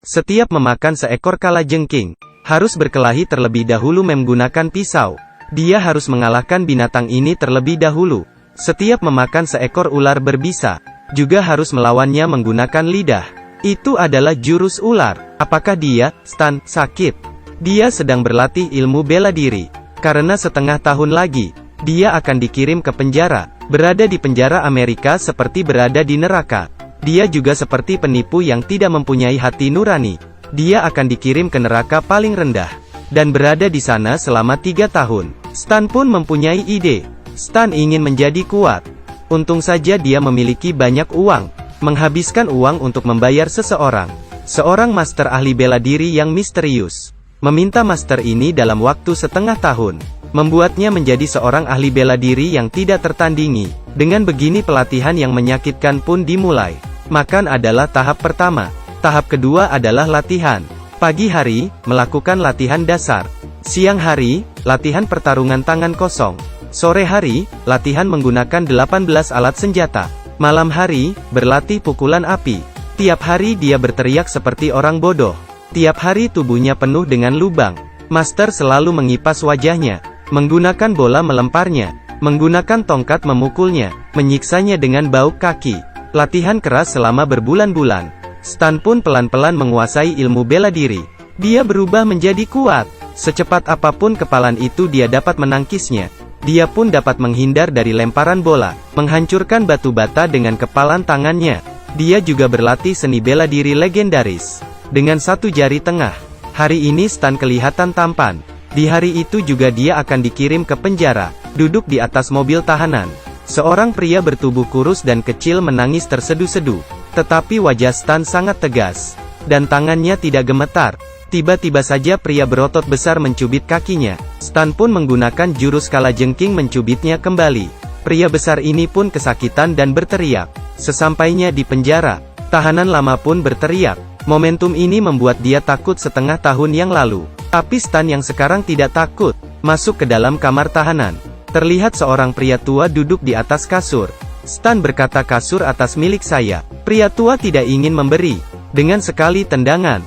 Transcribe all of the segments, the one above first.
Setiap memakan seekor kalajengking, harus berkelahi terlebih dahulu menggunakan pisau. Dia harus mengalahkan binatang ini terlebih dahulu. Setiap memakan seekor ular berbisa, juga harus melawannya menggunakan lidah. Itu adalah jurus ular. Apakah dia, Stan, sakit? Dia sedang berlatih ilmu bela diri. Karena setengah tahun lagi, dia akan dikirim ke penjara. Berada di penjara Amerika seperti berada di neraka. Dia juga seperti penipu yang tidak mempunyai hati nurani. Dia akan dikirim ke neraka paling rendah. Dan berada di sana selama 3 tahun. Stan pun mempunyai ide. Stan ingin menjadi kuat. Untung saja dia memiliki banyak uang. Menghabiskan uang untuk membayar seseorang. Seorang master ahli bela diri yang misterius. Meminta master ini dalam waktu setengah tahun. Membuatnya menjadi seorang ahli bela diri yang tidak tertandingi. Dengan begini pelatihan yang menyakitkan pun dimulai. Makan adalah tahap pertama. Tahap kedua adalah latihan. Pagi hari, melakukan latihan dasar. Siang hari, latihan pertarungan tangan kosong. Sore hari, latihan menggunakan 18 alat senjata. Malam hari, berlatih pukulan api. Tiap hari dia berteriak seperti orang bodoh. Tiap hari tubuhnya penuh dengan lubang. Master selalu mengipas wajahnya. Menggunakan bola melemparnya. Menggunakan tongkat memukulnya. Menyiksanya dengan bauk kaki. Latihan keras selama berbulan-bulan. Stan pun pelan-pelan menguasai ilmu bela diri. Dia berubah menjadi kuat. Secepat apapun kepalan itu dia dapat menangkisnya. Dia pun dapat menghindar dari lemparan bola, menghancurkan batu bata dengan kepalan tangannya. Dia juga berlatih seni bela diri legendaris. Dengan satu jari tengah. Hari ini Stan kelihatan tampan. Di hari itu juga dia akan dikirim ke penjara, duduk di atas mobil tahanan. Seorang pria bertubuh kurus dan kecil menangis terseduh-seduh. Tetapi wajah Stan sangat tegas. Dan tangannya tidak gemetar. Tiba-tiba saja pria berotot besar mencubit kakinya. Stan pun menggunakan jurus kalajengking mencubitnya kembali. Pria besar ini pun kesakitan dan berteriak. Sesampainya di penjara, tahanan lama pun berteriak. Momentum ini membuat dia takut setengah tahun yang lalu. Tapi Stan yang sekarang tidak takut. Masuk ke dalam kamar tahanan. Terlihat seorang pria tua duduk di atas kasur. Stan berkata, kasur atas milik saya. Pria tua tidak ingin memberi. Dengan sekali tendangan,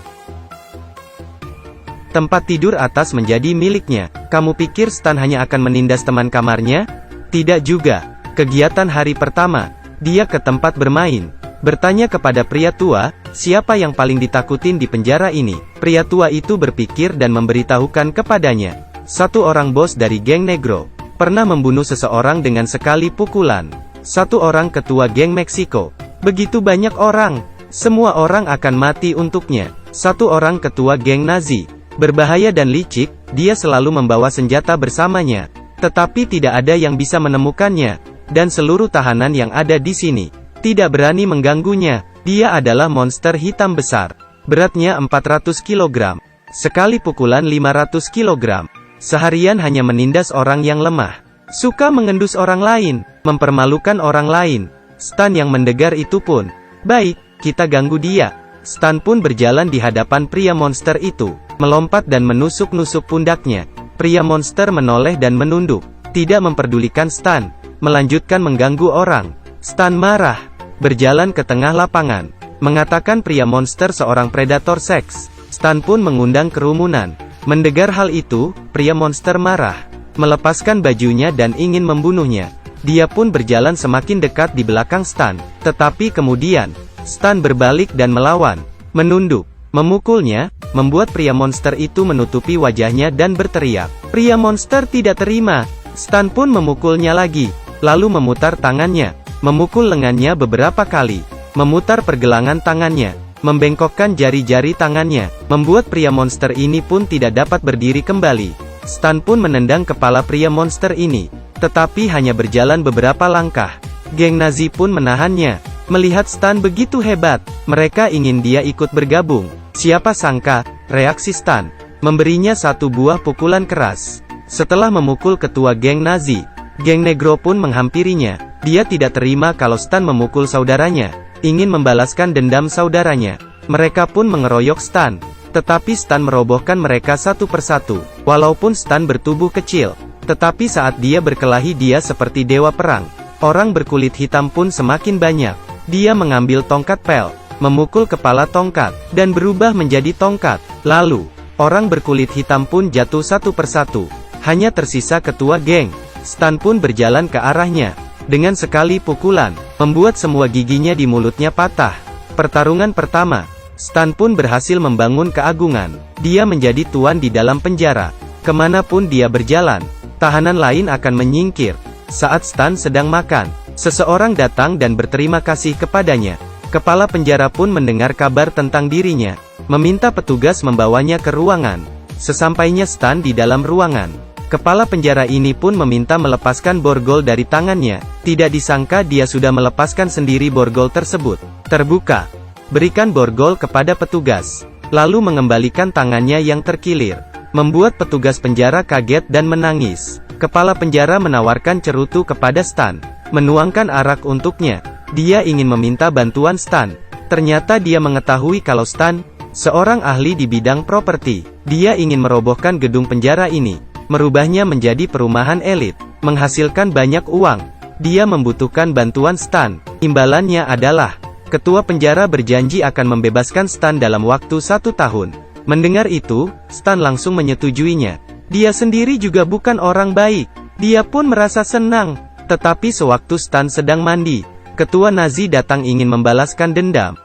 tempat tidur atas menjadi miliknya. Kamu pikir Stan hanya akan menindas teman kamarnya? Tidak juga. Kegiatan hari pertama, dia ke tempat bermain. Bertanya kepada pria tua, siapa yang paling ditakutin di penjara ini? Pria tua itu berpikir dan memberitahukan kepadanya. Satu orang bos dari geng Negro. Pernah membunuh seseorang dengan sekali pukulan. Satu orang ketua geng Meksiko. Begitu banyak orang. Semua orang akan mati untuknya. Satu orang ketua geng Nazi. Berbahaya dan licik, dia selalu membawa senjata bersamanya. Tetapi tidak ada yang bisa menemukannya. Dan seluruh tahanan yang ada di sini tidak berani mengganggunya. Dia adalah monster hitam besar. Beratnya 400 kg. Sekali pukulan 500 kg. Seharian hanya menindas orang yang lemah. Suka mengendus orang lain. Mempermalukan orang lain. Stan yang mendengar itu pun, baik, kita ganggu dia. Stan pun berjalan di hadapan pria monster itu. Melompat dan menusuk-nusuk pundaknya. Pria monster menoleh dan menunduk. Tidak memperdulikan Stan. Melanjutkan mengganggu orang. Stan marah. Berjalan ke tengah lapangan. Mengatakan pria monster seorang predator seks. Stan pun mengundang kerumunan. Mendengar hal itu, pria monster marah. Melepaskan bajunya dan ingin membunuhnya. Dia pun berjalan semakin dekat di belakang Stan. Tetapi kemudian, Stan berbalik dan melawan. Menunduk. Memukulnya, membuat pria monster itu menutupi wajahnya dan berteriak. Pria monster tidak terima. Stan pun memukulnya lagi. Lalu memutar tangannya. Memukul lengannya beberapa kali. Memutar pergelangan tangannya. Membengkokkan jari-jari tangannya, membuat pria monster ini pun tidak dapat berdiri kembali. Stan pun menendang kepala pria monster ini, tetapi hanya berjalan beberapa langkah. Geng Nazi pun menahannya. Melihat Stan begitu hebat, mereka ingin dia ikut bergabung. Siapa sangka, reaksi Stan, memberinya satu buah pukulan keras. Setelah memukul ketua geng Nazi, geng Negro pun menghampirinya. Dia tidak terima kalau Stan memukul saudaranya. Ingin membalaskan dendam saudaranya. Mereka pun mengeroyok Stan. Tetapi Stan merobohkan mereka satu persatu. Walaupun Stan bertubuh kecil, tetapi saat dia berkelahi dia seperti dewa perang. Orang berkulit hitam pun semakin banyak. Dia mengambil tongkat pel. memukul kepala tongkat, dan berubah menjadi tongkat. Lalu, orang berkulit hitam pun jatuh satu persatu. Hanya tersisa ketua geng. Stan pun berjalan ke arahnya. Dengan sekali pukulan, membuat semua giginya di mulutnya patah. Pertarungan pertama, Stan pun berhasil membangun keagungan. Dia menjadi tuan di dalam penjara. Kemanapun dia berjalan, tahanan lain akan menyingkir. Saat Stan sedang makan, seseorang datang dan berterima kasih kepadanya. Kepala penjara pun mendengar kabar tentang dirinya, meminta petugas membawanya ke ruangan. Sesampainya Stan di dalam ruangan, kepala penjara ini pun meminta melepaskan borgol dari tangannya. Tidak disangka dia sudah melepaskan sendiri borgol tersebut. Terbuka, berikan borgol kepada petugas, lalu mengembalikan tangannya yang terkilir. Membuat petugas penjara kaget dan menangis. Kepala penjara menawarkan cerutu kepada Stan, menuangkan arak untuknya. Dia ingin meminta bantuan Stan. Ternyata dia mengetahui kalau Stan, seorang ahli di bidang properti. Dia ingin merobohkan gedung penjara ini, merubahnya menjadi perumahan elit, menghasilkan banyak uang. Dia membutuhkan bantuan Stan. Imbalannya adalah, ketua penjara berjanji akan membebaskan Stan dalam waktu 1 tahun. Mendengar itu, Stan langsung menyetujuinya. Dia sendiri juga bukan orang baik. Dia pun merasa senang. Tetapi sewaktu Stan sedang mandi, ketua Nazi datang ingin membalaskan dendam.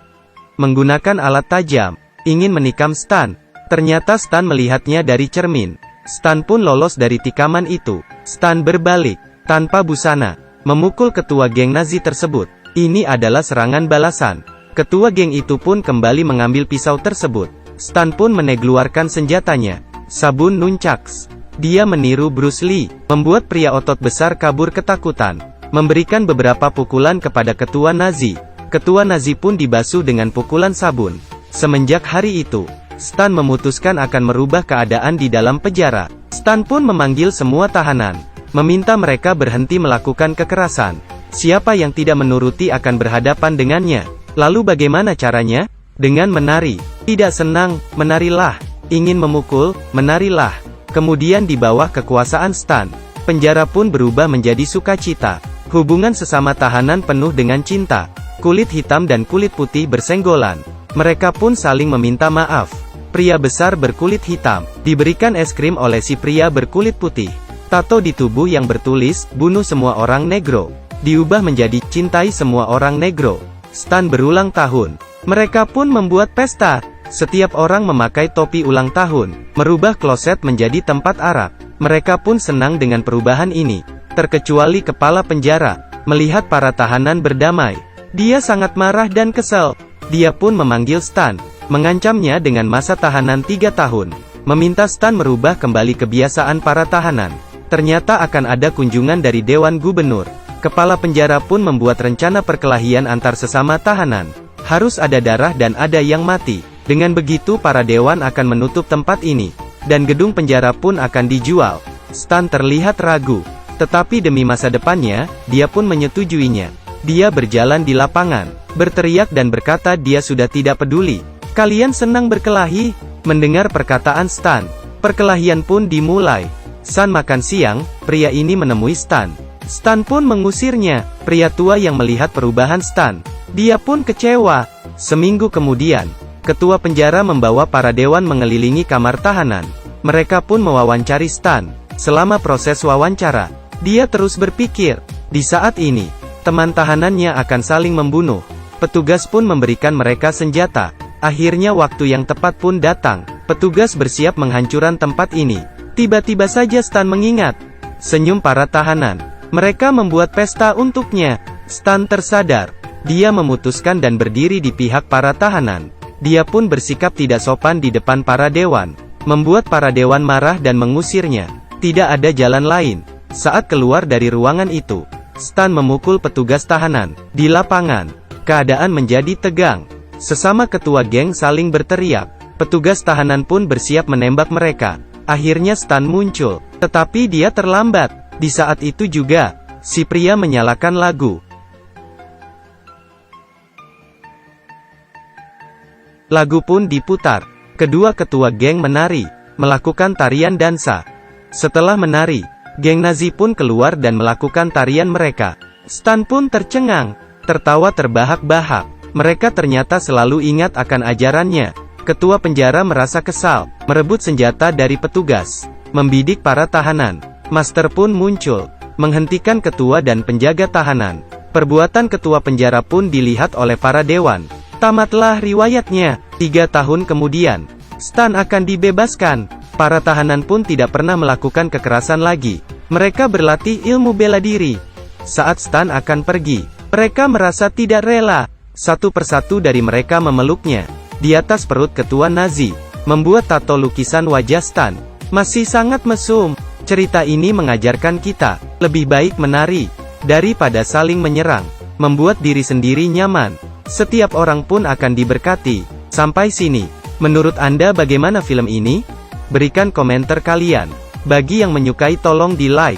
Menggunakan alat tajam, ingin menikam Stan. Ternyata Stan melihatnya dari cermin. Stan pun lolos dari tikaman itu. Stan berbalik, tanpa busana, memukul ketua geng Nazi tersebut. Ini adalah serangan balasan. Ketua geng itu pun kembali mengambil pisau tersebut. Stan pun mengeluarkan senjatanya, sabun nunchucks. Dia meniru Bruce Lee, membuat pria otot besar kabur ketakutan, memberikan beberapa pukulan kepada ketua Nazi. Ketua Nazi pun dibasuh dengan pukulan sabun. Semenjak hari itu, Stan memutuskan akan merubah keadaan di dalam penjara. Stan pun memanggil semua tahanan, meminta mereka berhenti melakukan kekerasan. Siapa yang tidak menuruti akan berhadapan dengannya. Lalu bagaimana caranya? Dengan menari. Tidak senang, menarilah. Ingin memukul, menarilah. Kemudian di bawah kekuasaan Stan, penjara pun berubah menjadi sukacita. Hubungan sesama tahanan penuh dengan cinta. Kulit hitam dan kulit putih bersenggolan. Mereka pun saling meminta maaf. Pria besar berkulit hitam diberikan es krim oleh si pria berkulit putih. Tato di tubuh yang bertulis, "Bunuh semua orang negro," diubah menjadi, "Cintai semua orang negro." Stan berulang tahun. Mereka pun membuat pesta. Setiap orang memakai topi ulang tahun, merubah kloset menjadi tempat arak. Mereka pun senang dengan perubahan ini, terkecuali kepala penjara. Melihat para tahanan berdamai, dia sangat marah dan kesal. Dia pun memanggil Stan, mengancamnya dengan masa tahanan 3 tahun, meminta Stan merubah kembali kebiasaan para tahanan. Ternyata akan ada kunjungan dari Dewan Gubernur. Kepala penjara pun membuat rencana perkelahian antar sesama tahanan. Harus ada darah dan ada yang mati. Dengan begitu para dewan akan menutup tempat ini, dan gedung penjara pun akan dijual. Stan terlihat ragu, tetapi demi masa depannya, dia pun menyetujuinya. Dia berjalan di lapangan, berteriak dan berkata dia sudah tidak peduli. "Kalian senang berkelahi?" Mendengar perkataan Stan, perkelahian pun dimulai. Saat makan siang, pria ini menemui Stan. Stan pun mengusirnya. Pria tua yang melihat perubahan Stan, dia pun kecewa. Seminggu kemudian, ketua penjara membawa para dewan mengelilingi kamar tahanan. Mereka pun mewawancari Stan. Selama proses wawancara, dia terus berpikir, di saat ini, teman tahanannya akan saling membunuh. Petugas pun memberikan mereka senjata. Akhirnya waktu yang tepat pun datang. Petugas bersiap menghancurkan tempat ini. Tiba-tiba saja Stan mengingat. Senyum para tahanan. Mereka membuat pesta untuknya. Stan tersadar. Dia memutuskan dan berdiri di pihak para tahanan. Dia pun bersikap tidak sopan di depan para dewan, membuat para dewan marah dan mengusirnya. Tidak ada jalan lain. Saat keluar dari ruangan itu, Stan memukul petugas tahanan. Di lapangan, keadaan menjadi tegang. Sesama ketua geng saling berteriak. Petugas tahanan pun bersiap menembak mereka. Akhirnya Stan muncul, tetapi dia terlambat. Di saat itu juga, si pria menyalakan lagu. Lagu pun diputar. Kedua ketua geng menari, melakukan tarian dansa. Setelah menari, geng Nazi pun keluar dan melakukan tarian mereka. Stan pun tercengang, tertawa terbahak-bahak. Mereka ternyata selalu ingat akan ajarannya. Ketua penjara merasa kesal, merebut senjata dari petugas, membidik para tahanan. Master pun muncul, menghentikan ketua dan penjaga tahanan. Perbuatan ketua penjara pun dilihat oleh para dewan. Tamatlah riwayatnya. 3 tahun kemudian, Stan akan dibebaskan. Para tahanan pun tidak pernah melakukan kekerasan lagi. Mereka berlatih ilmu bela diri. Saat Stan akan pergi, mereka merasa tidak rela. Satu persatu dari mereka memeluknya. Di atas perut ketua Nazi, membuat tato lukisan wajah Stan. Masih sangat mesum. Cerita ini mengajarkan kita, lebih baik menari, daripada saling menyerang. Membuat diri sendiri nyaman. Setiap orang pun akan diberkati. Sampai sini. Menurut Anda bagaimana film ini? Berikan komentar kalian. Bagi yang menyukai tolong di like.